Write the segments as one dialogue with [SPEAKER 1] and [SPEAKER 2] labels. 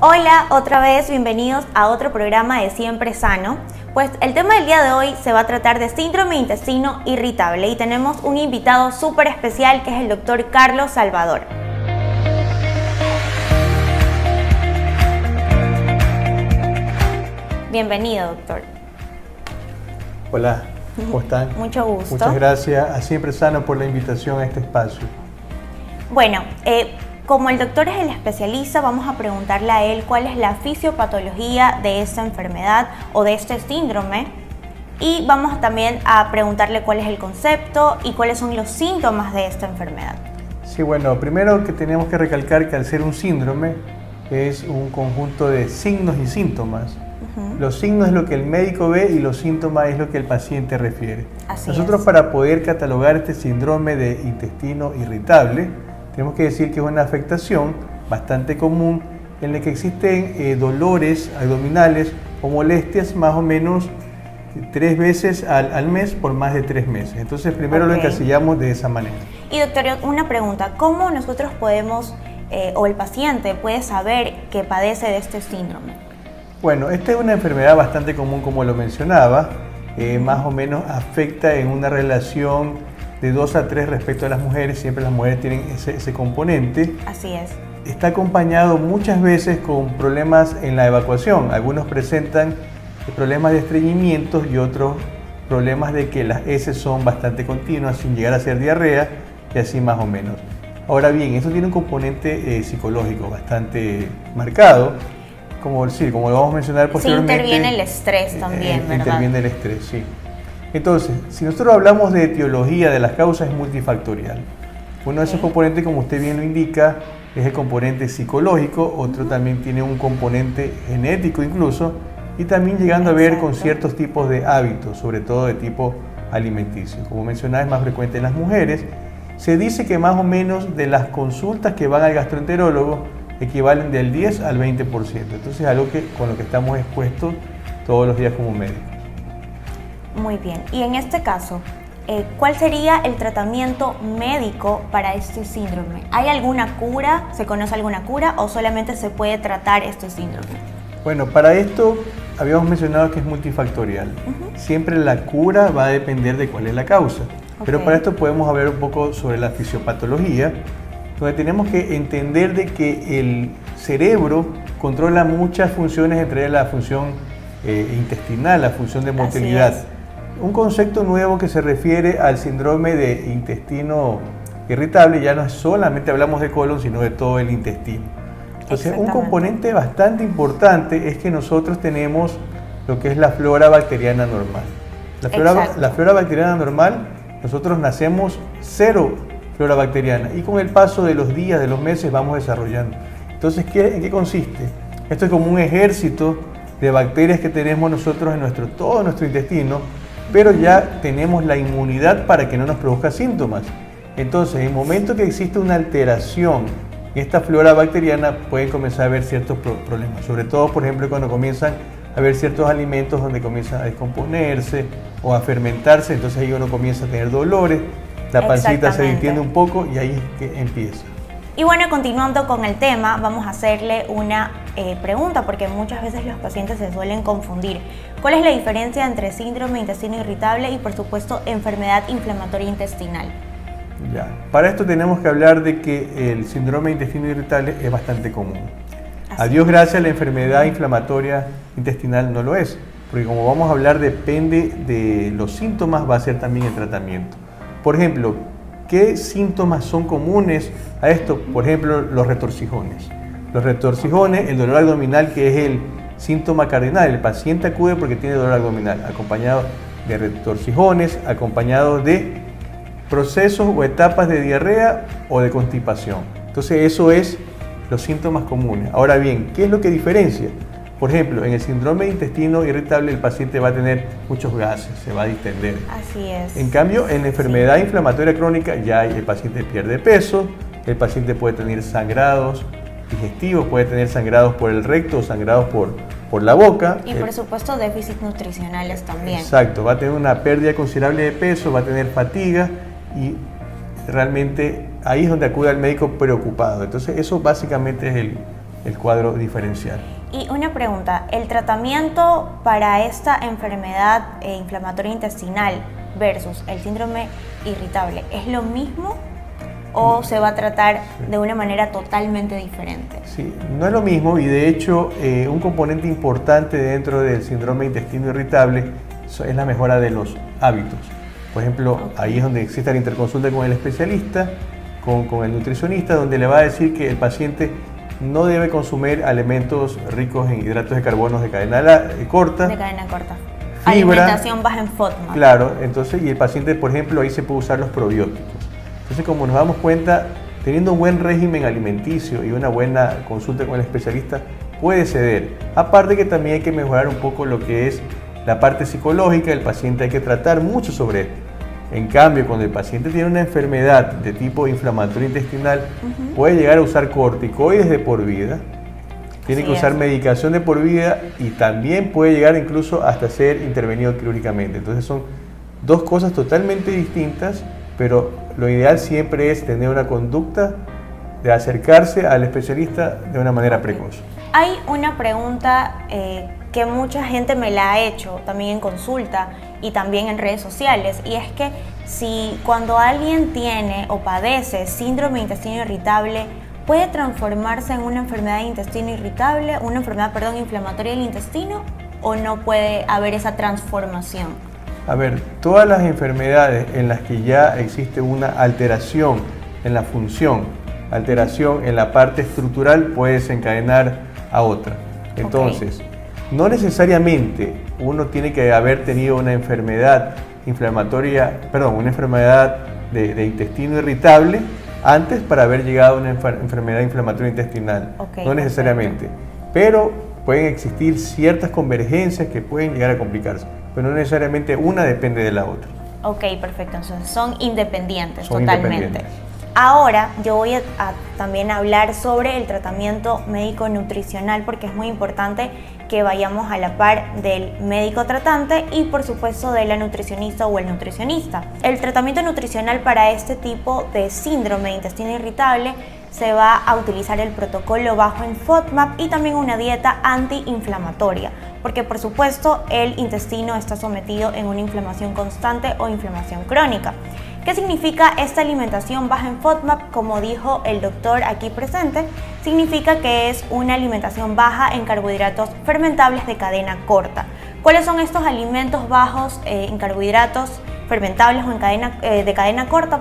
[SPEAKER 1] Hola, otra vez bienvenidos a otro programa de Siempre Sano. Pues el tema del día de hoy se va a tratar de síndrome de intestino irritable y tenemos un invitado súper especial que es el doctor Carlos Salvador. Bienvenido, doctor.
[SPEAKER 2] Hola, ¿cómo están?
[SPEAKER 1] Mucho gusto.
[SPEAKER 2] Muchas gracias a Siempre Sano por la invitación a este espacio.
[SPEAKER 1] Bueno, como el doctor es el especialista, vamos a preguntarle a él cuál es la fisiopatología de esta enfermedad o de este síndrome y vamos también a preguntarle cuál es el concepto y cuáles son los síntomas de esta enfermedad.
[SPEAKER 2] Sí, bueno, primero que tenemos que recalcar que al ser un síndrome es un conjunto de signos y síntomas. Los signos es lo que el médico ve y los síntomas es lo que el paciente refiere. Nosotros para poder catalogar este síndrome de intestino irritable, tenemos que decir que es una afectación bastante común en la que existen dolores abdominales o molestias más o menos 3 veces al mes por más de 3 meses. Entonces primero lo encasillamos de esa manera.
[SPEAKER 1] Y doctor, una pregunta, ¿cómo nosotros podemos o el paciente puede saber que padece de este síndrome?
[SPEAKER 2] Bueno, esta es una enfermedad bastante común como lo mencionaba, más o menos afecta en una relación de 2 a 3 respecto a las mujeres, siempre las mujeres tienen ese componente.
[SPEAKER 1] Así es.
[SPEAKER 2] Está acompañado muchas veces con problemas en la evacuación. Algunos presentan problemas de estreñimientos y otros problemas de que las heces son bastante continuas sin llegar a ser diarrea y así más o menos. Ahora bien, eso tiene un componente psicológico bastante marcado. Como lo vamos a mencionar posteriormente.
[SPEAKER 1] Sí, interviene el estrés también, ¿verdad?
[SPEAKER 2] Interviene el estrés, sí. Entonces, si nosotros hablamos de etiología de las causas, es multifactorial. Uno de esos componentes, como usted bien lo indica, es el componente psicológico, otro también tiene un componente genético incluso, y también llegando a ver con ciertos tipos de hábitos, sobre todo de tipo alimenticio. Como mencionaba, es más frecuente en las mujeres. Se dice que más o menos de las consultas que van al gastroenterólogo equivalen del 10 al 20%. Entonces, algo con lo que estamos expuestos todos los días como médicos.
[SPEAKER 1] Muy bien. Y en este caso, ¿cuál sería el tratamiento médico para este síndrome? ¿Hay alguna cura? ¿Se conoce alguna cura o solamente se puede tratar este síndrome?
[SPEAKER 2] Bueno, para esto habíamos mencionado que es multifactorial. Siempre la cura va a depender de cuál es la causa. Pero para esto podemos hablar un poco sobre la fisiopatología, donde tenemos que entender de que el cerebro controla muchas funciones, entre ellas la función intestinal, la función de motilidad. Un concepto nuevo que se refiere al síndrome de intestino irritable, ya no solamente hablamos de colon, sino de todo el intestino. Entonces, un componente bastante importante es que nosotros tenemos lo que es la flora bacteriana normal. La flora bacteriana normal, nosotros nacemos cero flora bacteriana y con el paso de los días, de los meses, vamos desarrollando. Entonces, ¿en qué consiste? Esto es como un ejército de bacterias que tenemos nosotros en todo nuestro intestino, pero ya tenemos la inmunidad para que no nos produzca síntomas. Entonces, en el momento que existe una alteración en esta flora bacteriana, pueden comenzar a haber ciertos problemas, sobre todo, por ejemplo, cuando comienzan a haber ciertos alimentos donde comienzan a descomponerse o a fermentarse, entonces ahí uno comienza a tener dolores, la pancita se distiende un poco y ahí es que empieza.
[SPEAKER 1] Y bueno, continuando con el tema, vamos a hacerle una pregunta, porque muchas veces los pacientes se suelen confundir. ¿Cuál es la diferencia entre síndrome de intestino irritable y, por supuesto, enfermedad inflamatoria intestinal?
[SPEAKER 2] Ya, para esto tenemos que hablar de que el síndrome de intestino irritable es bastante común. A Dios gracias, la enfermedad inflamatoria intestinal no lo es, porque como vamos a hablar, depende de los síntomas, va a ser también el tratamiento. Por ejemplo, ¿qué síntomas son comunes a esto? Por ejemplo, los retorcijones. Los retorcijones, el dolor abdominal, que es el síntoma cardinal. El paciente acude porque tiene dolor abdominal, acompañado de retorcijones, acompañado de procesos o etapas de diarrea o de constipación. Entonces, eso es los síntomas comunes. Ahora bien, ¿qué es lo que diferencia? Por ejemplo, en el síndrome de intestino irritable el paciente va a tener muchos gases, se va a distender.
[SPEAKER 1] Así es.
[SPEAKER 2] En cambio, en la enfermedad inflamatoria crónica ya el paciente pierde peso, el paciente puede tener sangrados digestivos, puede tener sangrados por el recto, sangrados por la boca.
[SPEAKER 1] Y por supuesto déficits nutricionales también.
[SPEAKER 2] Exacto, va a tener una pérdida considerable de peso, va a tener fatiga y realmente ahí es donde acude al médico preocupado. Entonces eso básicamente es el cuadro diferencial.
[SPEAKER 1] Y una pregunta, ¿el tratamiento para esta enfermedad inflamatoria intestinal versus el síndrome irritable es lo mismo o se va a tratar de una manera totalmente diferente?
[SPEAKER 2] Sí, no es lo mismo y de hecho un componente importante dentro del síndrome de intestino irritable es la mejora de los hábitos. Por ejemplo, ahí es donde existe la interconsulta con el especialista, con el nutricionista, donde le va a decir que el paciente no debe consumir alimentos ricos en hidratos de carbono de cadena corta.
[SPEAKER 1] De cadena corta.
[SPEAKER 2] Fibra.
[SPEAKER 1] Alimentación baja en FODMAP.
[SPEAKER 2] Claro, entonces, y el paciente, por ejemplo, ahí se puede usar los probióticos. Entonces, como nos damos cuenta, teniendo un buen régimen alimenticio y una buena consulta con el especialista, puede ceder. Aparte que también hay que mejorar un poco lo que es la parte psicológica del paciente, hay que tratar mucho sobre esto. En cambio, cuando el paciente tiene una enfermedad de tipo inflamatorio intestinal, puede llegar a usar corticoides de por vida, tiene que usar medicación de por vida y también puede llegar incluso hasta ser intervenido quirúrgicamente. Entonces son dos cosas totalmente distintas, pero lo ideal siempre es tener una conducta de acercarse al especialista de una manera precoz.
[SPEAKER 1] Hay una pregunta que mucha gente me la ha hecho también en consulta y también en redes sociales, y es que si cuando alguien tiene o padece síndrome de intestino irritable, ¿puede transformarse en una enfermedad de intestino irritable, una enfermedad, inflamatoria del intestino, o no puede haber esa transformación?
[SPEAKER 2] A ver, todas las enfermedades en las que ya existe una alteración en la función, alteración en la parte estructural, puede desencadenar a otra. Entonces, no necesariamente uno tiene que haber tenido una enfermedad inflamatoria, una enfermedad de intestino irritable antes para haber llegado a una enfermedad inflamatoria intestinal. No necesariamente. Pero pueden existir ciertas convergencias que pueden llegar a complicarse, pero no necesariamente una depende de la otra.
[SPEAKER 1] Ok, perfecto. Entonces son independientes totalmente. Ahora yo voy a también hablar sobre el tratamiento médico nutricional, porque es muy importante que vayamos a la par del médico tratante y por supuesto de la nutricionista o el nutricionista. El tratamiento nutricional para este tipo de síndrome de intestino irritable se va a utilizar el protocolo bajo en FODMAP y también una dieta antiinflamatoria, porque por supuesto el intestino está sometido en una inflamación constante o inflamación crónica. ¿Qué significa esta alimentación baja en FODMAP? Como dijo el doctor aquí presente, significa que es una alimentación baja en carbohidratos fermentables de cadena corta. ¿Cuáles son estos alimentos bajos en carbohidratos fermentables o de cadena corta?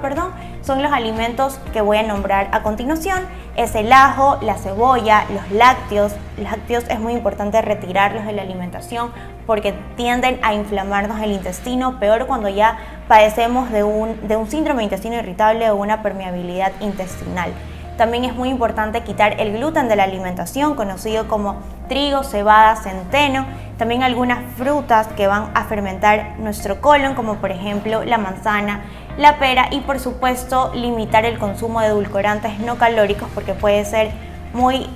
[SPEAKER 1] Son los alimentos que voy a nombrar a continuación. Es el ajo, la cebolla, los lácteos. Los lácteos es muy importante retirarlos de la alimentación porque tienden a inflamarnos el intestino, peor cuando ya padecemos de un síndrome de intestino irritable o una permeabilidad intestinal. También es muy importante quitar el gluten de la alimentación, conocido como trigo, cebada, centeno. También algunas frutas que van a fermentar nuestro colon, como por ejemplo la manzana, la pera, y por supuesto limitar el consumo de edulcorantes no calóricos porque puede ser muy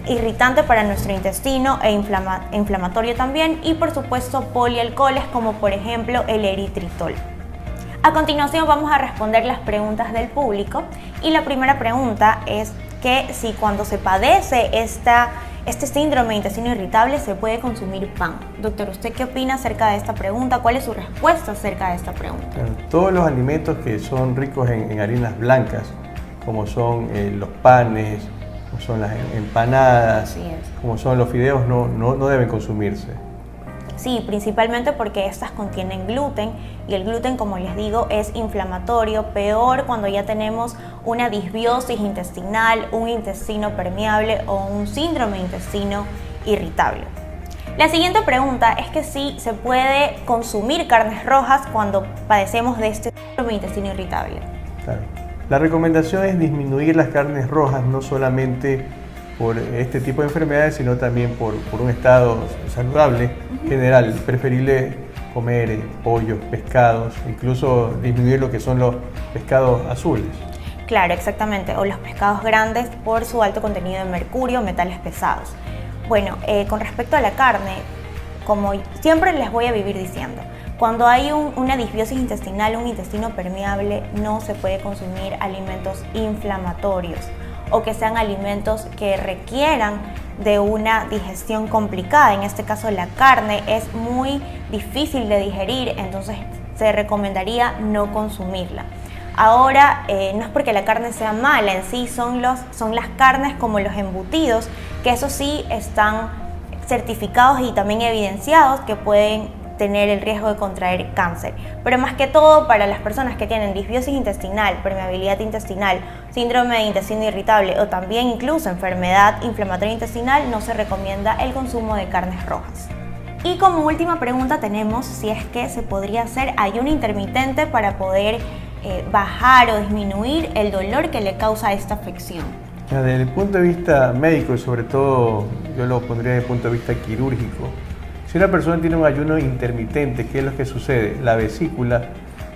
[SPEAKER 1] irritante para nuestro intestino e inflamatorio también, y por supuesto polialcoholes como por ejemplo el eritritol. A continuación vamos a responder las preguntas del público y la primera pregunta es que si cuando se padece este síndrome de intestino irritable se puede consumir pan. Doctor, ¿usted qué opina acerca de esta pregunta? ¿Cuál es su respuesta acerca de esta pregunta?
[SPEAKER 2] Todos los alimentos que son ricos en harinas blancas, como son los panes, como son las empanadas, como son los fideos, no deben consumirse.
[SPEAKER 1] Sí, principalmente porque estas contienen gluten y el gluten, como les digo, es inflamatorio, peor cuando ya tenemos una disbiosis intestinal, un intestino permeable o un síndrome de intestino irritable. La siguiente pregunta es que si se puede consumir carnes rojas cuando padecemos de este síndrome de intestino irritable. Claro.
[SPEAKER 2] La recomendación es disminuir las carnes rojas, no solamente por este tipo de enfermedades, sino también por un estado saludable general. Preferible comer pollos, pescados, incluso disminuir lo que son los pescados azules.
[SPEAKER 1] Claro, exactamente, o los pescados grandes por su alto contenido de mercurio, metales pesados. Bueno, con respecto a la carne, como siempre les voy a vivir diciendo, cuando hay una disbiosis intestinal, un intestino permeable, no se puede consumir alimentos inflamatorios o que sean alimentos que requieran de una digestión complicada. En este caso la carne es muy difícil de digerir, entonces se recomendaría no consumirla. Ahora, no es porque la carne sea mala, en sí son las carnes como los embutidos, que eso sí están certificados y también evidenciados que pueden tener el riesgo de contraer cáncer. Pero más que todo para las personas que tienen disbiosis intestinal, permeabilidad intestinal, síndrome de intestino irritable o también incluso enfermedad inflamatoria intestinal, no se recomienda el consumo de carnes rojas. Y como última pregunta tenemos si es que se podría hacer ayuno intermitente para poder bajar o disminuir el dolor que le causa esta afección.
[SPEAKER 2] Desde el punto de vista médico y sobre todo yo lo pondría desde el punto de vista quirúrgico, si una persona tiene un ayuno intermitente, ¿qué es lo que sucede? La vesícula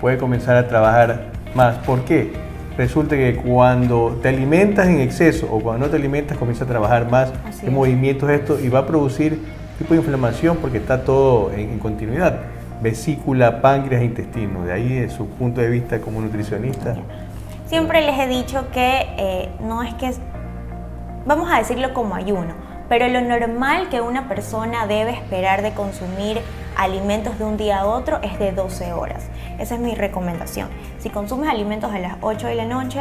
[SPEAKER 2] puede comenzar a trabajar más. ¿Por qué? Resulta que cuando te alimentas en exceso o cuando no te alimentas comienza a trabajar más en movimientos esto y va a producir tipo de inflamación porque está todo en continuidad. Vesícula, páncreas, intestino. De ahí de su punto de vista como nutricionista.
[SPEAKER 1] Siempre les he dicho que no es que, vamos a decirlo como ayuno, pero lo normal que una persona debe esperar de consumir alimentos de un día a otro es de 12 horas. Esa es mi recomendación. Si consumes alimentos a las 8 de la noche,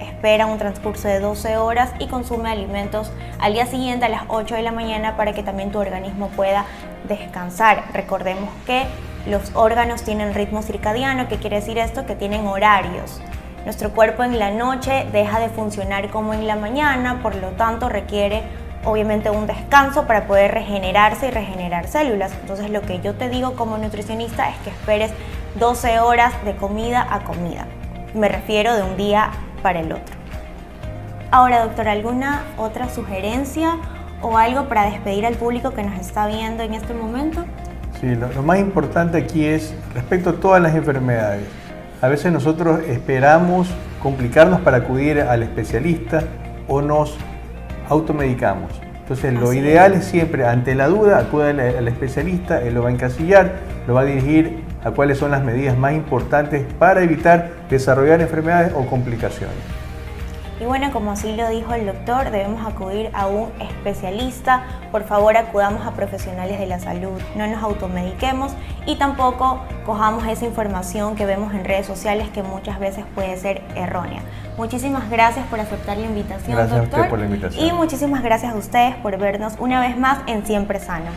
[SPEAKER 1] espera un transcurso de 12 horas y consume alimentos al día siguiente a las 8 de la mañana para que también tu organismo pueda descansar. Recordemos que los órganos tienen ritmo circadiano. ¿Qué quiere decir esto? Que tienen horarios. Nuestro cuerpo en la noche deja de funcionar como en la mañana, por lo tanto requiere obviamente un descanso para poder regenerarse y regenerar células. Entonces lo que yo te digo como nutricionista es que esperes 12 horas de comida a comida. Me refiero de un día para el otro. Ahora, doctora, ¿alguna otra sugerencia o algo para despedir al público que nos está viendo en este momento?
[SPEAKER 2] Sí, lo más importante aquí es respecto a todas las enfermedades. A veces nosotros esperamos complicarnos para acudir al especialista o nos automedicamos. Entonces lo ideal es siempre, ante la duda, acude al especialista, él lo va a encasillar, lo va a dirigir a cuáles son las medidas más importantes para evitar desarrollar enfermedades o complicaciones.
[SPEAKER 1] Y bueno, como así lo dijo el doctor, debemos acudir a un especialista. Por favor, acudamos a profesionales de la salud, no nos automediquemos y tampoco cojamos esa información que vemos en redes sociales que muchas veces puede ser errónea. Muchísimas gracias por aceptar la invitación,
[SPEAKER 2] doctor.
[SPEAKER 1] Gracias a usted
[SPEAKER 2] por la invitación.
[SPEAKER 1] Y muchísimas gracias a ustedes por vernos una vez más en Siempre Sano.